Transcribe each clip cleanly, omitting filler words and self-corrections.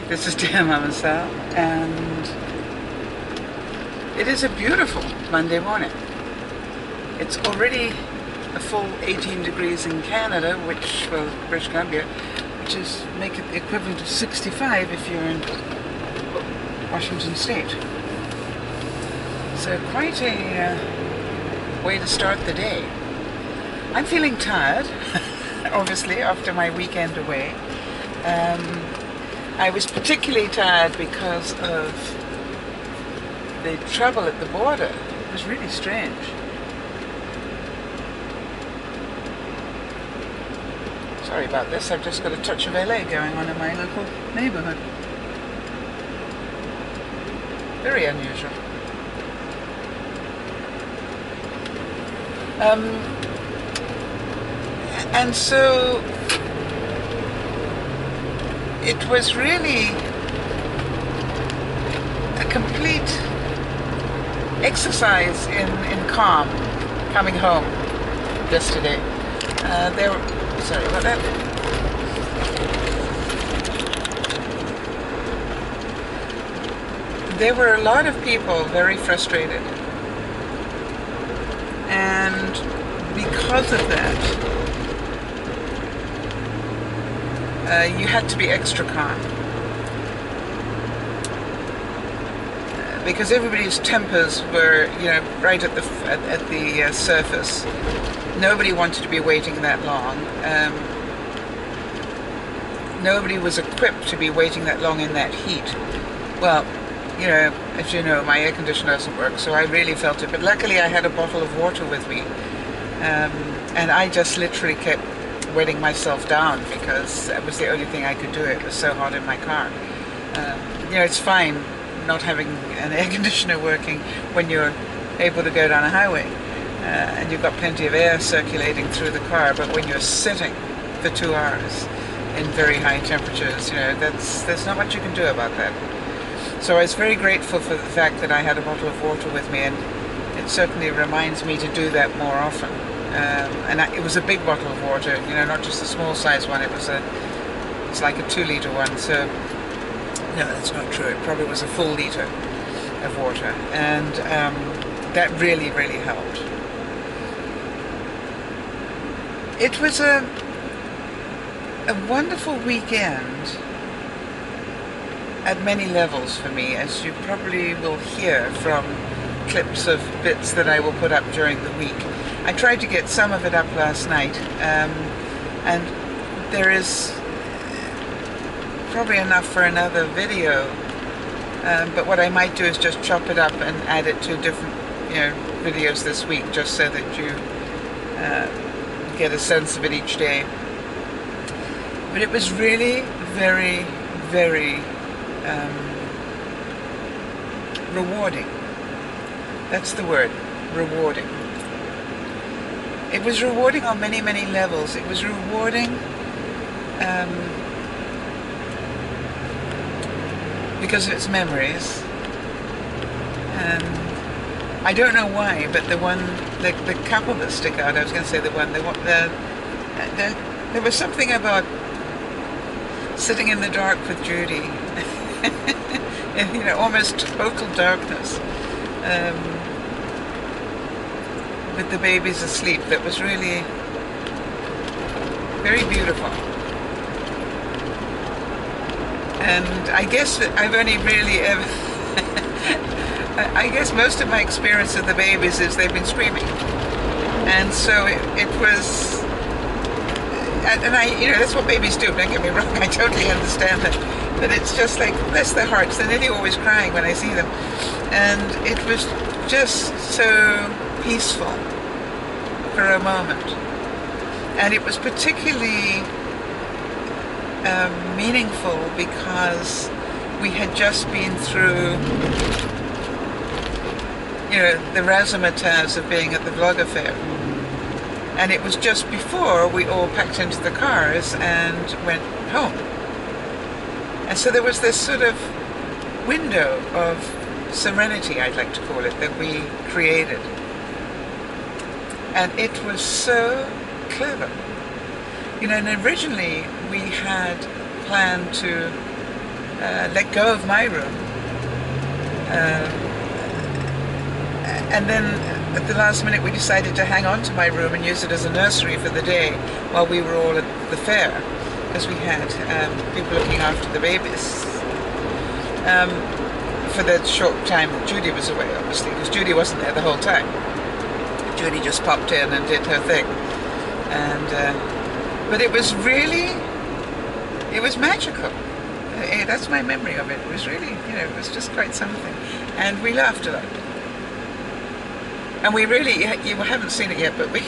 This is dear Mama Sal, and it is a beautiful Monday morning. It's already a full 18 degrees in Canada, which, well, British Columbia, which is make it the equivalent of 65 if you're in Washington State. So quite a way to start the day. I'm feeling tired, obviously, after my weekend away. I was particularly tired because of the trouble at the border. It was really strange. Sorry about this, I've just got a touch of LA going on in my local neighborhood. Very unusual. And so it was really a complete exercise in calm coming home yesterday. Sorry about that. There were a lot of people very frustrated, and because of that, you had to be extra calm, because everybody's tempers were, you know, right at the surface. Nobody wanted to be waiting that long. Nobody was equipped to be waiting that long in that heat. Well, you know, as you know, my air conditioner doesn't work, so I really felt it. But luckily, I had a bottle of water with me, and I just literally kept wetting myself down because that was the only thing I could do. It was so hot in my car. You know, it's fine not having an air conditioner working when you're able to go down a highway and you've got plenty of air circulating through the car, but when you're sitting for 2 hours in very high temperatures, you know, there's not much you can do about that. So I was very grateful for the fact that I had a bottle of water with me, and it certainly reminds me to do that more often. It was a big bottle of water, you know, not just a small size one. It's like a 2-litre one. So no, that's not true. It probably was a full litre of water, and that really, really helped. It was a wonderful weekend at many levels for me, as you probably will hear from clips of bits that I will put up during the week. I tried to get some of it up last night, and there is probably enough for another video, but what I might do is just chop it up and add it to different, you know, videos this week, just so that you get a sense of it each day. But it was really very, very rewarding. That's the word, rewarding. It was rewarding on many, many levels. It was rewarding because of its memories. I don't know why, but the couple that stick out, I was going to say there was something about sitting in the dark with Judy, in, you know, almost total darkness, with the babies asleep, that was really very beautiful. And I guess that I've only really ever I guess most of my experience of the babies is they've been screaming, and so it was, and you know, that's what babies do, don't get me wrong, I totally understand that, but it's just like, bless their hearts, they're nearly always crying when I see them, and it was just so peaceful for a moment, and it was particularly meaningful because we had just been through, you know, the razzmatazz of being at the vlogger fair. And it was just before we all packed into the cars and went home. And so there was this sort of window of serenity, I'd like to call it, that we created. And it was so clever. You know, and originally we had planned to let go of my room. And then at the last minute we decided to hang on to my room and use it as a nursery for the day while we were all at the fair, because we had people looking after the babies for the short time that Judy was away, obviously, because Judy wasn't there the whole time. Judy just popped in and did her thing. And but it was really, it was magical. That's my memory of it. It was really, you know, it was just quite something. And we laughed a lot. And we really, you haven't seen it yet, but we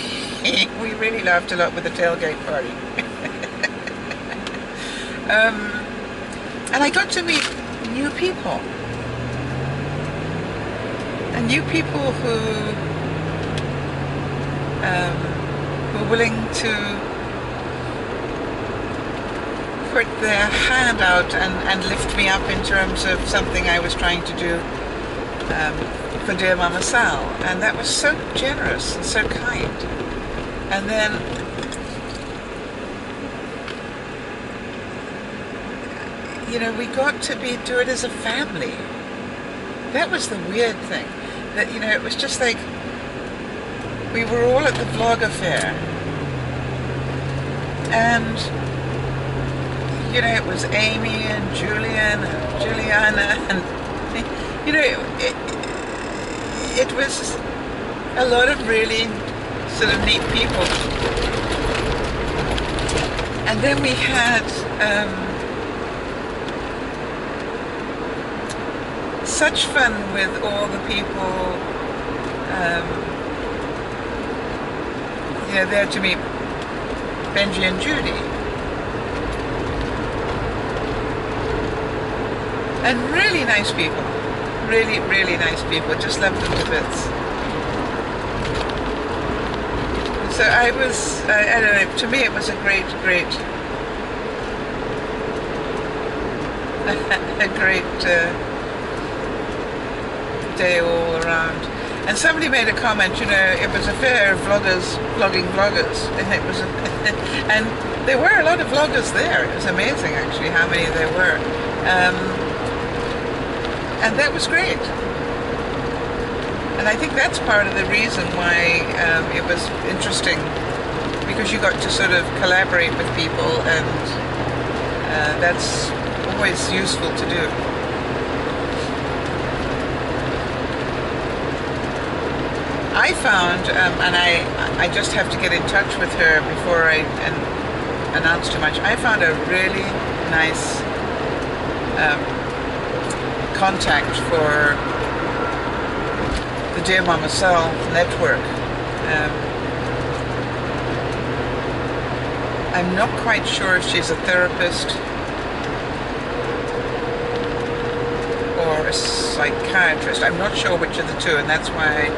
really laughed a lot with the tailgate party. And I got to meet new people. And new people who were willing to put their hand out and lift me up in terms of something I was trying to do for dear Mama Sal, and that was so generous and so kind. And then you know, we got to do it as a family. That was the weird thing, that, you know, it was just like we were all at the vlogger fair, and you know, it was Amy and Julian and Juliana, and you know, it was a lot of really sort of neat people. And then we had such fun with all the people, you know, there to meet Benji and Judy. And really nice people. Really, really nice people. Just loved them to bits. So I was, I don't know, to me it was a great day all around. And somebody made a comment, you know, it was a fair of vloggers vlogging vloggers, and it was, and there were a lot of vloggers there. It was amazing actually how many there were. And that was great. And I think that's part of the reason why it was interesting, because you got to sort of collaborate with people, and that's always useful to do. I found, and I just have to get in touch with her before I announce too much, I found a really nice contact for the Dear Mama Sal network. I'm not quite sure if she's a therapist or a psychiatrist. I'm not sure which of the two, and that's why I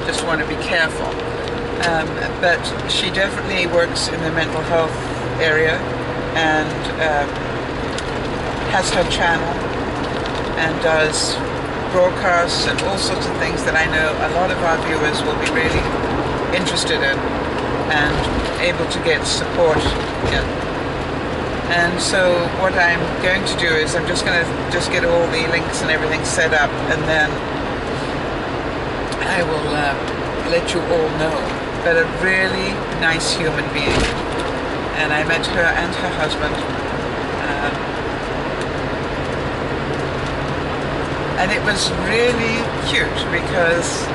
just want to be careful. But she definitely works in the mental health area, and has her channel and does broadcasts and all sorts of things that I know a lot of our viewers will be really interested in and able to get support in. And so what I'm going to do is I'm just going to get all the links and everything set up, and then I will let you all know. But a really nice human being, and I met her and her husband. And it was really cute because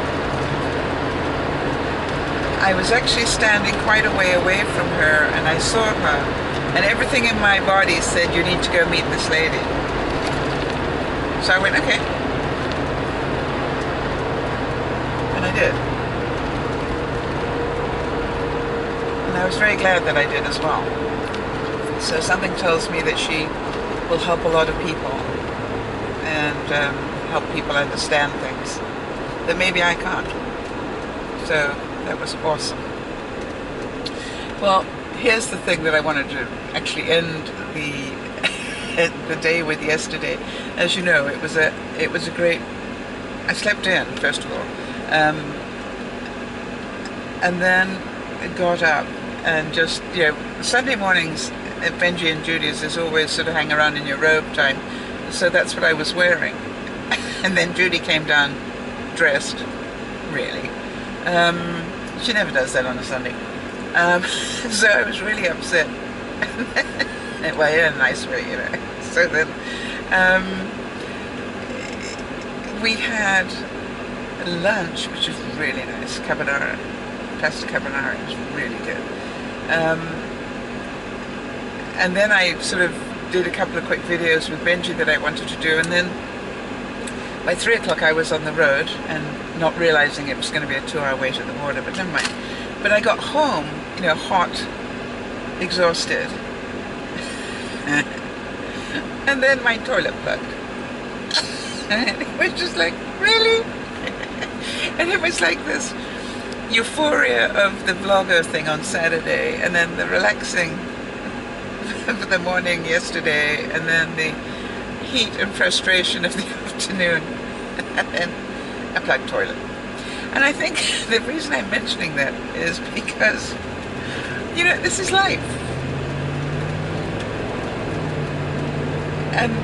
I was actually standing quite a way away from her, and I saw her, and everything in my body said, you need to go meet this lady. So I went, okay. And I did. And I was very glad that I did as well. So something tells me that she will help a lot of people. help people understand things that maybe I can't. So that was awesome. Well, here's the thing that I wanted to actually end the day with yesterday. As you know, it was a great. I slept in first of all, and then I got up and just, Sunday mornings at Benji and Judy's is always sort of hang around in your robe time, so that's what I was wearing. And then Judy came down dressed, really. She never does that on a Sunday. So I was really upset. Well, in a nice way, So then we had lunch, which was really nice. Carbonara, pasta carbonara. It was really good. And then I sort of did a couple of quick videos with Benji that I wanted to do, and then by 3 o'clock I was on the road and not realizing it was going to be a 2-hour wait at the border, but never mind. But I got home, hot, exhausted, and then my toilet plugged. And it was just like, really? And it was like this euphoria of the vlogger thing on Saturday, and then the relaxing of the morning yesterday, and then the heat and frustration of the afternoon, and then a plugged toilet. And I think the reason I'm mentioning that is because, this is life. And,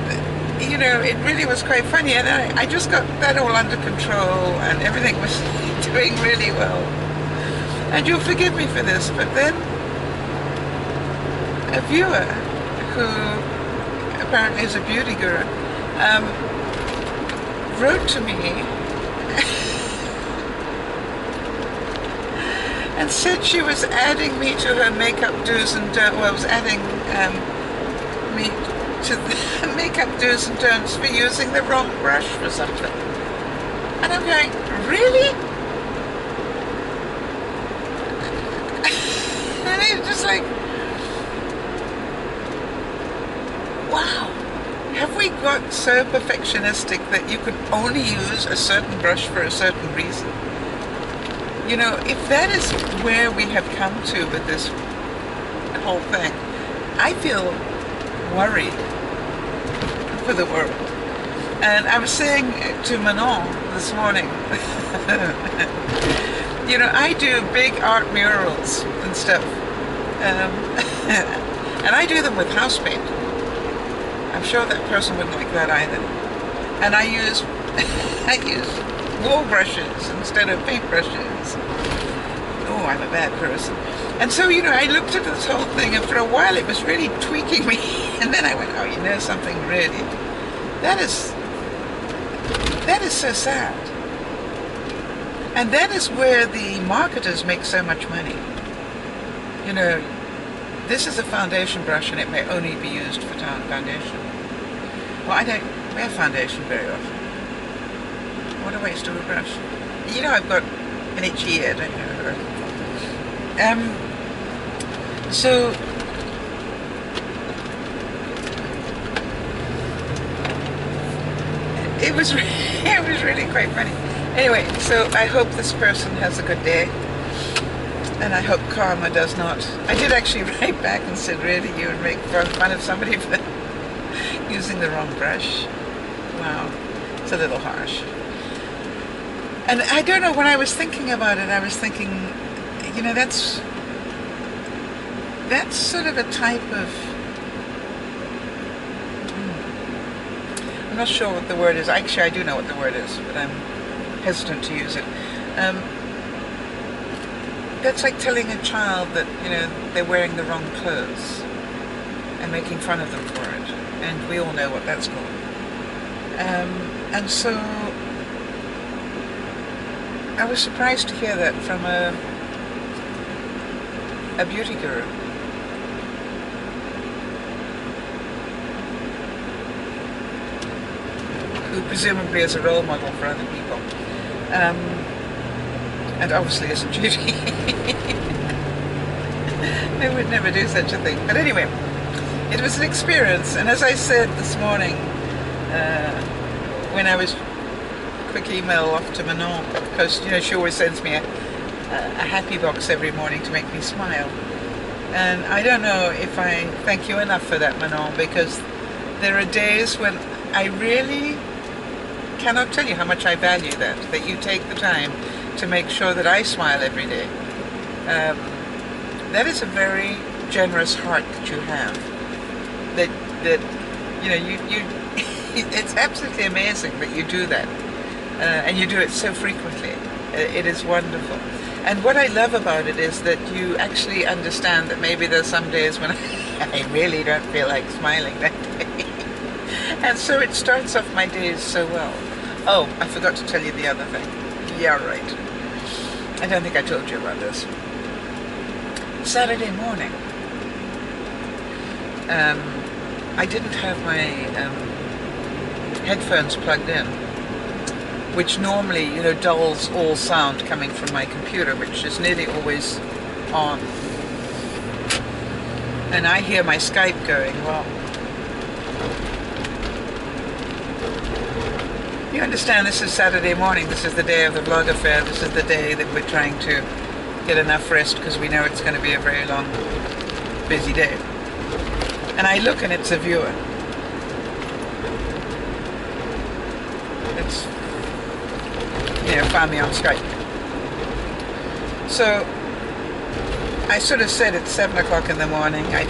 it really was quite funny, and I just got that all under control, and everything was doing really well. And you'll forgive me for this, but then a viewer who apparently is a beauty guru wrote to me and said she was adding me to her makeup do's and don'ts. Well, was adding me to the makeup do's and don'ts for using the wrong brush for something. And I'm going, really? And it's just like, wow. Have we got so perfectionistic that you can only use a certain brush for a certain reason? If that is where we have come to with this whole thing, I feel worried for the world. And I was saying to Manon this morning, I do big art murals and stuff, and I do them with house paint. I'm sure that person wouldn't like that either. And I use wool brushes instead of paint brushes. Oh, I'm a bad person. And so, I looked at this whole thing, and for a while it was really tweaking me. And then I went, oh, something really, that is so sad. And that is where the marketers make so much money. This is a foundation brush, and it may only be used for foundation. Well, I don't wear foundation very often. What a waste of a brush. I've got an itchy ear, don't you? So it was really quite funny. Anyway, so I hope this person has a good day, and I hope karma does not. I did actually write back and said, really, you would make fun of somebody for using the wrong brush? Wow, it's a little harsh. And I don't know, when I was thinking about it, I was thinking, that's sort of a type of, I'm not sure what the word is. Actually, I do know what the word is, but I'm hesitant to use it. That's like telling a child that, they're wearing the wrong clothes and making fun of them for it. And we all know what that's called. And so I was surprised to hear that from a beauty guru. Who presumably is a role model for other people. And obviously isn't Judy. I would never do such a thing. But anyway, it was an experience. And as I said this morning, when I was quick email off to Manon, because she always sends me a happy box every morning to make me smile. And I don't know if I thank you enough for that, Manon, because there are days when I really cannot tell you how much I value that you take the time to make sure that I smile every day. That is a very generous heart that you have. That you it's absolutely amazing that you do that, and you do it so frequently. It is wonderful. And what I love about it is that you actually understand that maybe there's some days when I really don't feel like smiling that day. And so it starts off my days so well. Oh, I forgot to tell you the other thing. Yeah, right. I don't think I told you about this. Saturday morning, I didn't have my headphones plugged in, which normally, dulls all sound coming from my computer, which is nearly always on. And I hear my Skype going, well, you understand this is Saturday morning, this is the day of the blog affair, this is the day that we're trying to get enough rest because we know it's going to be a very long, busy day. And I look and it's a viewer. It's, found me on Skype. So I sort of said it's 7 o'clock in the morning. I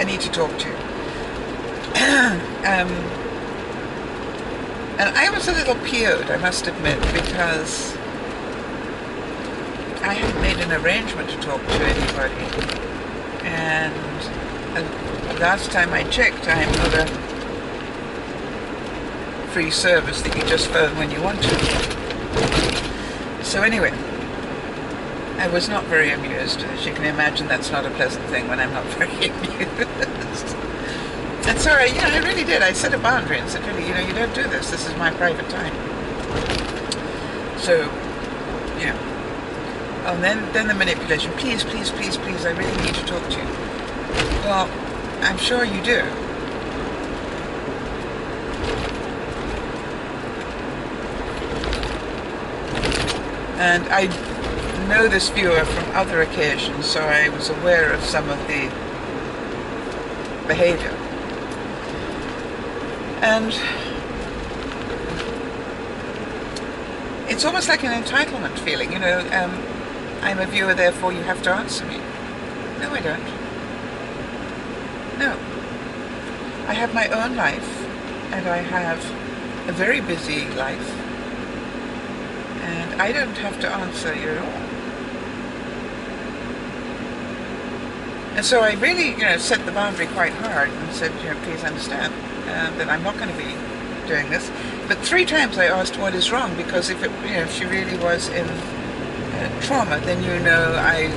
need to talk to you. And I was a little PO'd, I must admit, because I hadn't made an arrangement to talk to anybody. And last time I checked, I'm not a free service that you just phone when you want to. So anyway, I was not very amused. As you can imagine, that's not a pleasant thing when I'm not very amused. And so I really did. I set a boundary and said, really, you don't do this. This is my private time. So, and then the manipulation. Please, please, please, please, I really need to talk to you. Well, I'm sure you do. And I know this viewer from other occasions, so I was aware of some of the behavior. And it's almost like an entitlement feeling, I'm a viewer, therefore you have to answer me. No, I don't. No. I have my own life, and I have a very busy life, and I don't have to answer you at all. And so I really, set the boundary quite hard and said, please understand that I'm not going to be doing this. But 3 times I asked what is wrong, because if she really was in trauma, then I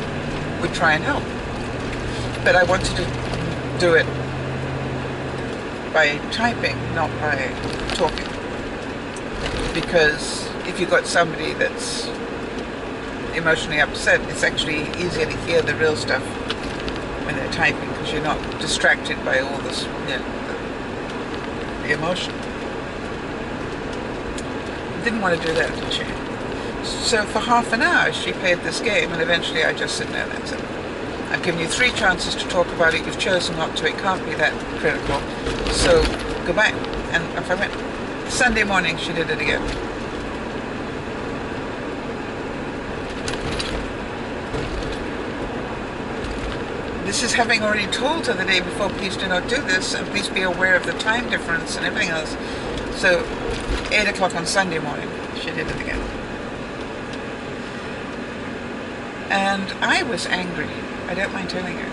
would try and help. But I wanted to do it by typing, not by talking. Because if you've got somebody that's emotionally upset, it's actually easier to hear the real stuff when they're typing, because you're not distracted by all this, the emotion. Didn't want to do that, did she? So for half an hour she played this game, and eventually I just said, no, that's it. I've given you 3 chances to talk about it, you've chosen not to, it can't be that critical, so goodbye. And off I went. Sunday morning she did it again. This is having already told her the day before, please do not do this, and please be aware of the time difference and everything else. So 8 o'clock on Sunday morning she did it again. And I was angry, I don't mind telling you.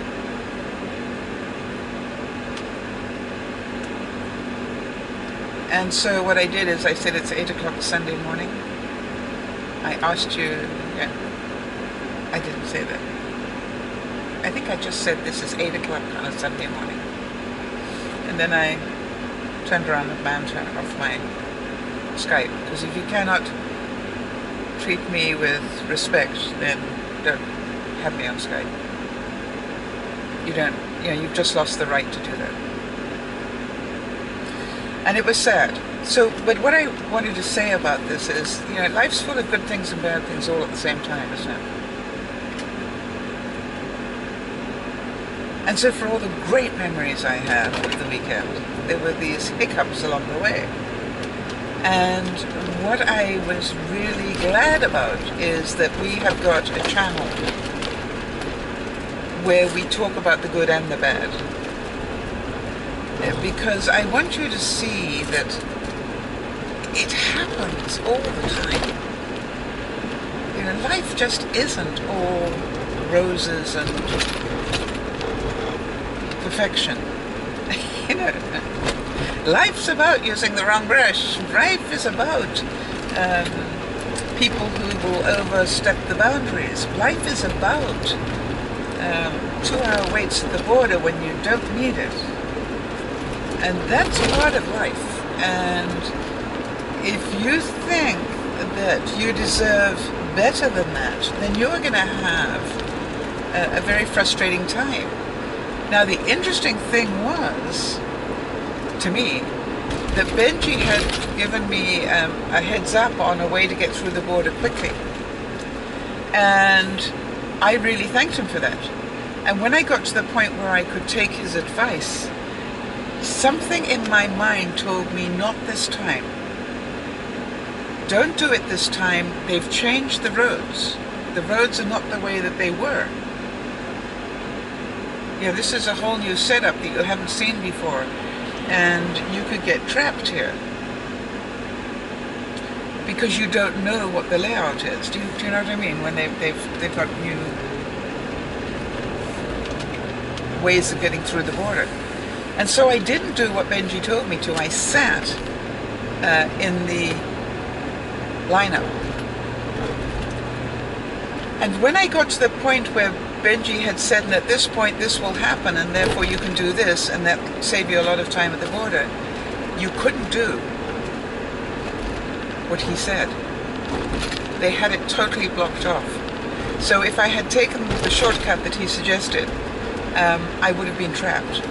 And so what I did is I said, it's 8 o'clock Sunday morning. I asked you, I didn't say that. I think I just said this is 8 o'clock on a Sunday morning. And then I turned around and banned her off my Skype. Because if you cannot treat me with respect, then don't have me on Skype. You don't, you've just lost the right to do that. And it was sad. So, but what I wanted to say about this is, you know, life's full of good things and bad things all at the same time, isn't it? And so for all the great memories I have of the weekend, there were these hiccups along the way. And what I was really glad about is that we have got a channel where we talk about the good and the bad. Because I want you to see that it happens all the time. You know, life just isn't all roses and perfection. You know, life's about using the wrong brush. Life is about people who will overstep the boundaries. Life is about 2-hour waits at the border when you don't need it. And that's part of life. And if you think that you deserve better than that, then you're going to have a very frustrating time. Now, the interesting thing was, to me, that Benji had given me a heads up on a way to get through the border quickly. And I really thanked him for that. And when I got to the point where I could take his advice, something in my mind told me, not this time. Don't do it this time. They've changed the roads. The roads are not the way that they were. Yeah, this is a whole new setup that you haven't seen before. And you could get trapped here. Because you don't know what the layout is. Do you know what I mean? When they've got new ways of getting through the border. And so I didn't do what Benji told me to. I sat in the lineup. And when I got to the point where Benji had said, and at this point this will happen, and therefore you can do this, and that will save you a lot of time at the border, you couldn't do what he said. They had it totally blocked off. So if I had taken the shortcut that he suggested, I would have been trapped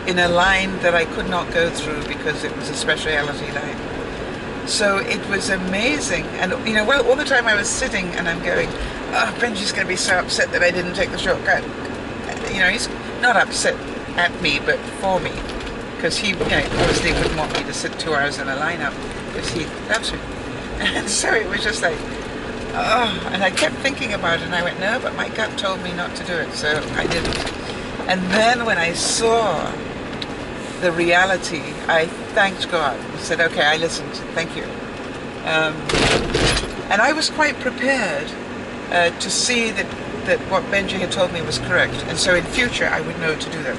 in a line that I could not go through because it was a speciality line. So it was amazing. And, you know, well, all the time I was sitting and I'm going, oh, Benji's going to be so upset that I didn't take the shortcut. You know, he's not upset at me, but for me. Because he, you know, obviously wouldn't want me to sit 2 hours in a lineup because he loves me. And so it was just like, oh, and I kept thinking about it and I went, no, but my gut told me not to do it, so I didn't. And then when I saw the reality, I thanked God. I said, okay, I listened, thank you. And I was quite prepared to see that what Benji had told me was correct. And so in future, I would know to do that.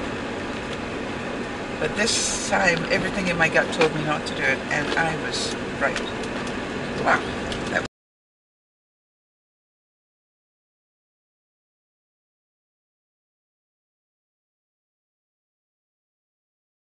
But this time, everything in my gut told me not to do it, and I was right. Wow.